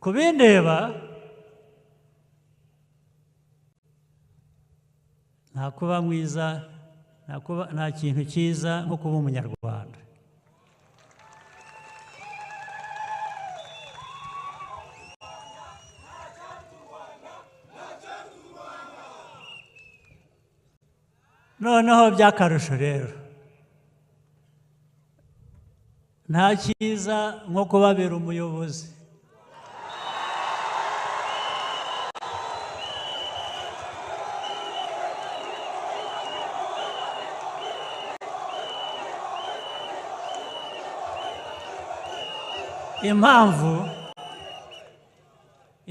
kubindeba nta kuba mwiza nta kintu cyiza nko kuba umunyarwanda. noneho by'akarusho rero nta cyiza nko kubabera umuyobozi.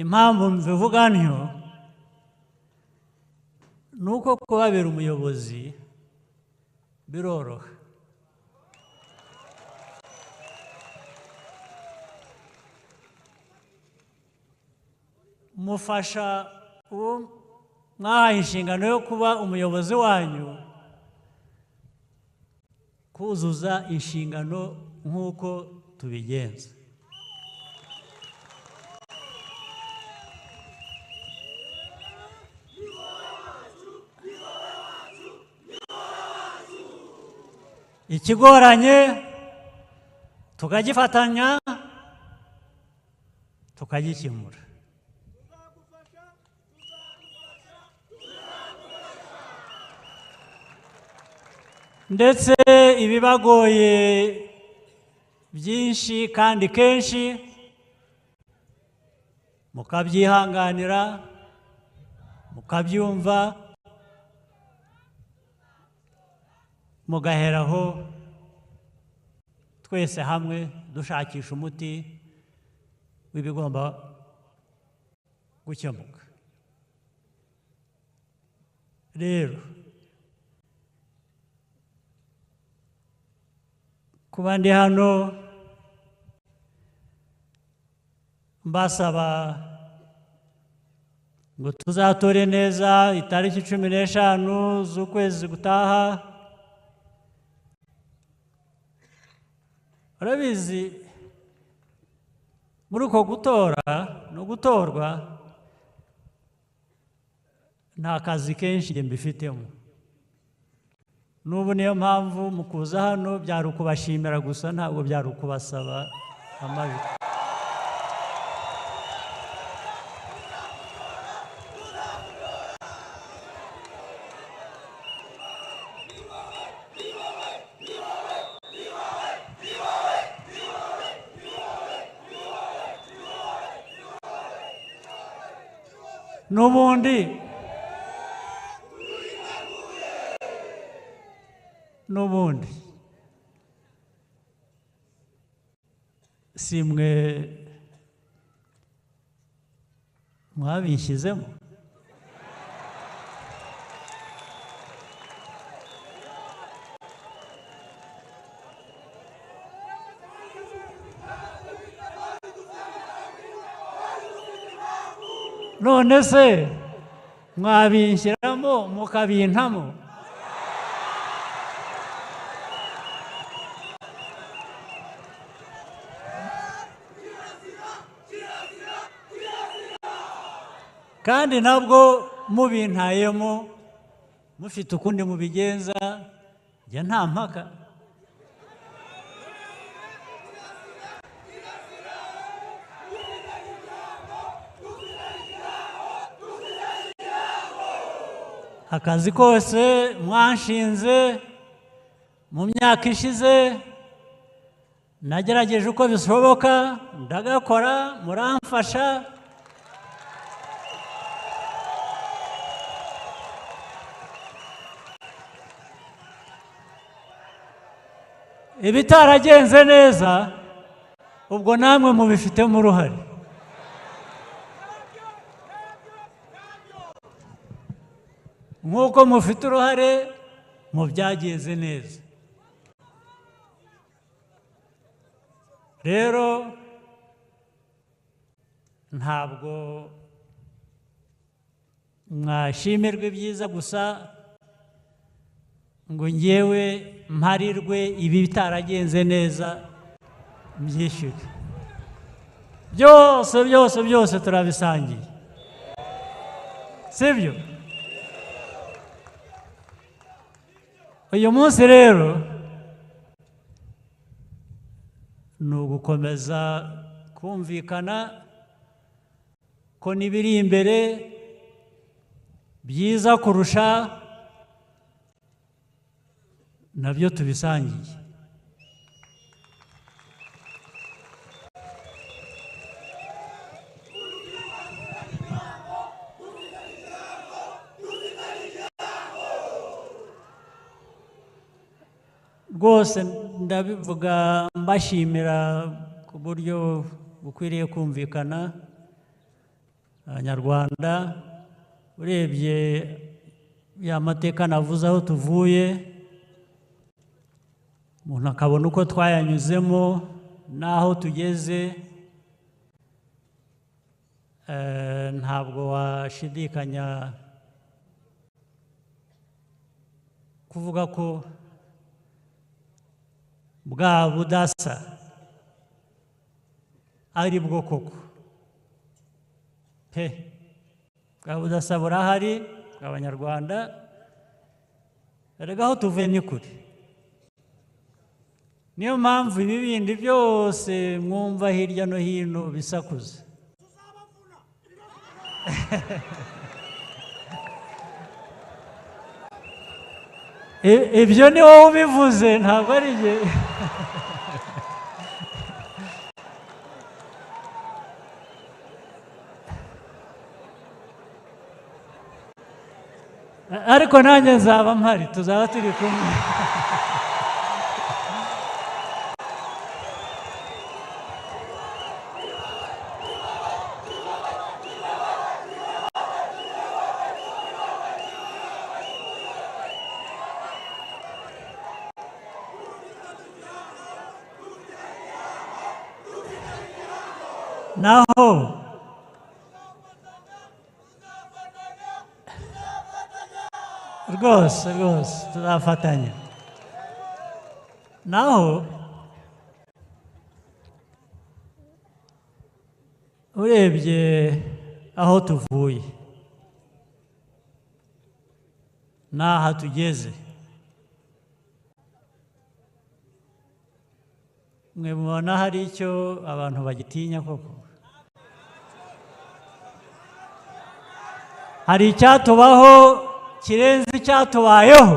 impamvu mbivuga ntyo ni uko kubabera umuyobozi biroroha. mufasha uwo mwahaye inshingano yo kuba umuyobozi wanyu kuzuza inshingano nk'uko tubigenza. ikigoranye tukagifatanya tukagikemura. ndetse ibibagoye byinshi kandi kenshi mukabyihanganira mukabyumva mugaheraho twese hamwe dushakisha umuti w'ibigomba gukemuka. rero kuba ndi hano mbasaba ngo tuzatore neza itariki 15 z'ukwezi gutaha. urabizi muri uko gutora no gutorwa nta kazi kenshi mbifitemo. n'ubu niyo mpamvu mu kuza hano byari ukubashimira gusa ntabwo byari ukubasaba amajwi. n'ubundi si mwe mwabishyizemo. none se mwabinshyiramo mukabintamo. kandi nabwo mubintayemo mufite ukundi mubigenza njya nta mpaka. akazi kose mwanshinze mu myaka ishize nagerageje uko bishoboka ndagakora muramfasha. ibitaragenze neza ubwo namwe mubifitemo uruhare. nk'uko mufite uruhare mu byagenze neza. rero ntabwo mwashimirwa ibyiza gusa ngo ngewe mparirwe ibi bitaragenze neza mbyishyure. byose byose byose turabisangiye, sibyo? uyu munsi rero ni ugukomeza kumvikana ko n'ibiri imbere byiza kurusha nabyo tubisangiye. rwose ndabivuga mbashimira ku buryo bukwiriye kumvikana. Abanyarwanda, urebye ya mateka navuze aho tuvuye, umuntu akabona uko twayanyuzemo n'aho tugeze, ntabwo washidikanya kuvuga ko bwa budasa ari bwo koko pe, bwa budasa burahari bw'Abanyarwanda. erega aho tuvuye ni kure, niyo mpamvu ibi bindi byose mwumva hirya no hino bisakuza. ibyo ni wowe ubivuze, ntabwo ari njye. ariko nanjye nzaba mpari, tuzaba turi kumwe. naho rwose tuzafatanya. naho urebye aho tuvuye n'aha tugeze, mwe mubona hari icyo abantu bagitinya koko? hari icyatubaho kirenze icyatubayeho?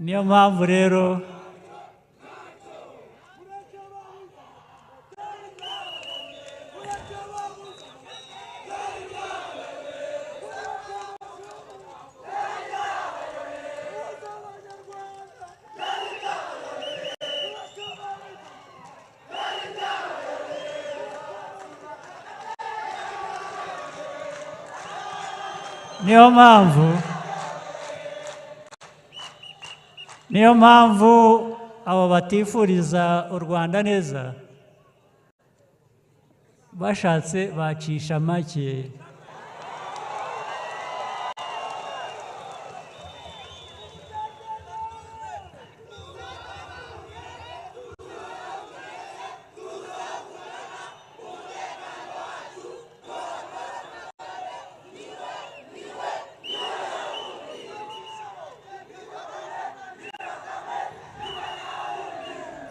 niyo mpamvu rero niyo mpamvu abo batifuriza u Rwanda neza bashatse bacisha make.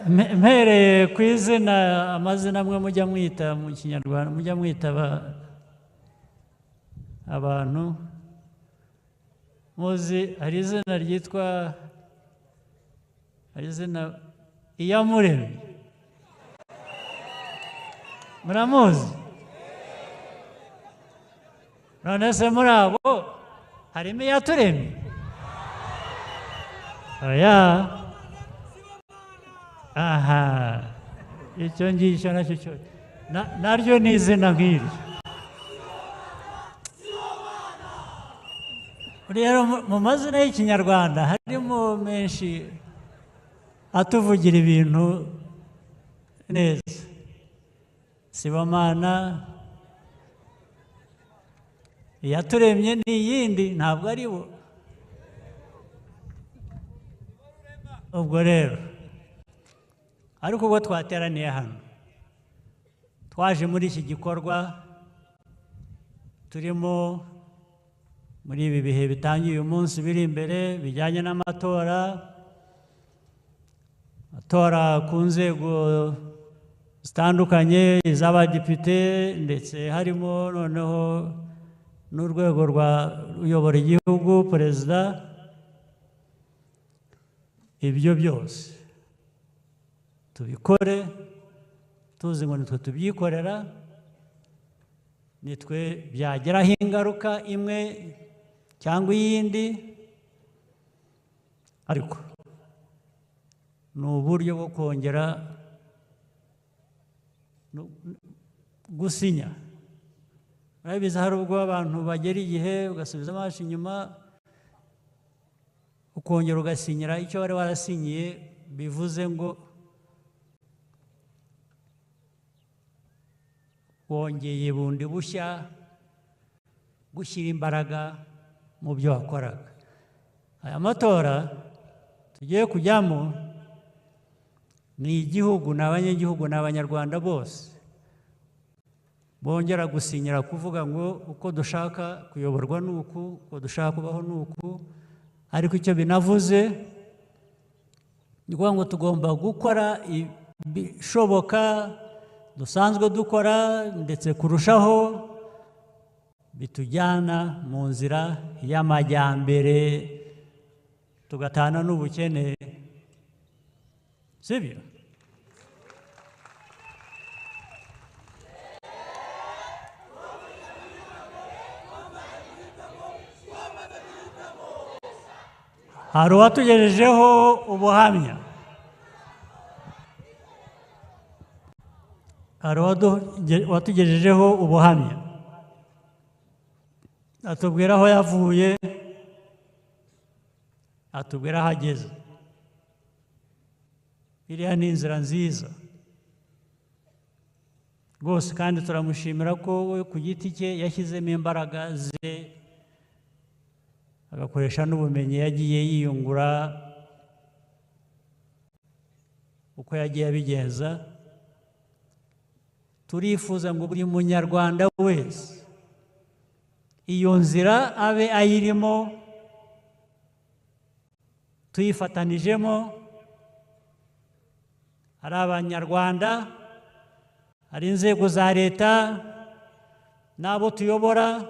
mpereye ku izina, amazina amwe mujya mwita mu Kinyarwanda, mujya mwita abantu muzi, hari izina ryitwa, hari izina Iyamuremye, muramuzi? none se muri abo harimo Iyaturemye? oya. aha, icyo ngicyo nacyo cyo naryo ni izina nk'iryo. rero mu mazina y'Ikinyarwanda harimo menshi atuvugira ibintu neza. Sibomana, Iyaturemye ni iyindi, ntabwo ari bo. ubwo rero ariko ubwo twateraniye hano twaje muri iki gikorwa turimo muri ibi bihe bitangiye uyu munsi biri imbere bijyanye n'amatora, amatora ku nzego zitandukanye iz'abadepite ndetse harimo noneho n'urwego rwa uyobora igihugu perezida. Ibyo byose tubikore tuzi ngo nitwe tubyikorera, nitwe byageraho ingaruka imwe cyangwa iyindi, ariko ni uburyo bwo kongera gusinya. Urabizi hari ubwo abantu bagera igihe ugasubiza amaso inyuma ukongera ugasinyira icyo wari warasinyiye, bivuze ngo wongeye bundi bushya gushyira imbaraga mu byo wakoraga. Aya matora tugiye kujyamo ni igihugu, ni abanyagihugu, ni abanyarwanda bose bongera gusinyira kuvuga ngo uko dushaka kuyoborwa ni uku, uko dushaka kubaho ni uku, ariko icyo binavuze ni ukuvuga ngo tugomba gukora ibishoboka dusanzwe dukora ndetse kurushaho bitujyana mu nzira y'amajyambere tugatana n'ubukene, sibyo? Hari uwatugejejeho ubuhamya, watugejejeho ubuhamya atubwira aho yavuye, atubwira aho ageze. Iriya ni inzira nziza rwose, kandi turamushimira ko we ku giti cye yashyizemo imbaraga ze agakoresha n'ubumenyi yagiye yiyungura uko yagiye abigenza. Turifuza ngo buri munyarwanda wese iyo nzira abe ayirimo, tuyifatanijemo, ari abanyarwanda, ari inzego za leta n'abo tuyobora,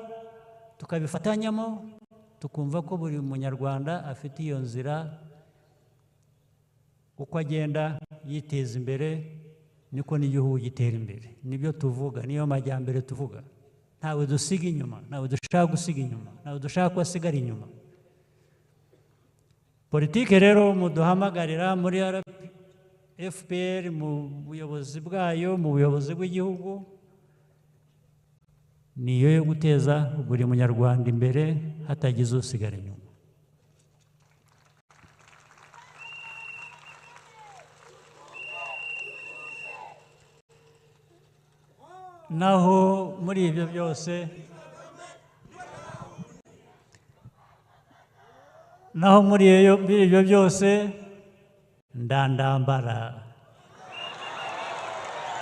tukabifatanyamo tukumva ko buri munyarwanda afite iyo nzira. Uko agenda yiteza imbere niko n'igihugu gitera imbere. Nibyo tuvuga, niyo majyambere tuvuga. Ntawe dusiga inyuma, ntawe dushaka gusiga inyuma, ntawe dushaka ko asigara inyuma. Politike rero muduhamagarira muri FPR, mu buyobozi bwayo, mu buyobozi bw'igihugu, niyo yo guteza buri munyarwanda imbere hatagize usigara inyuma. Naho muri ibyo byose ndandambara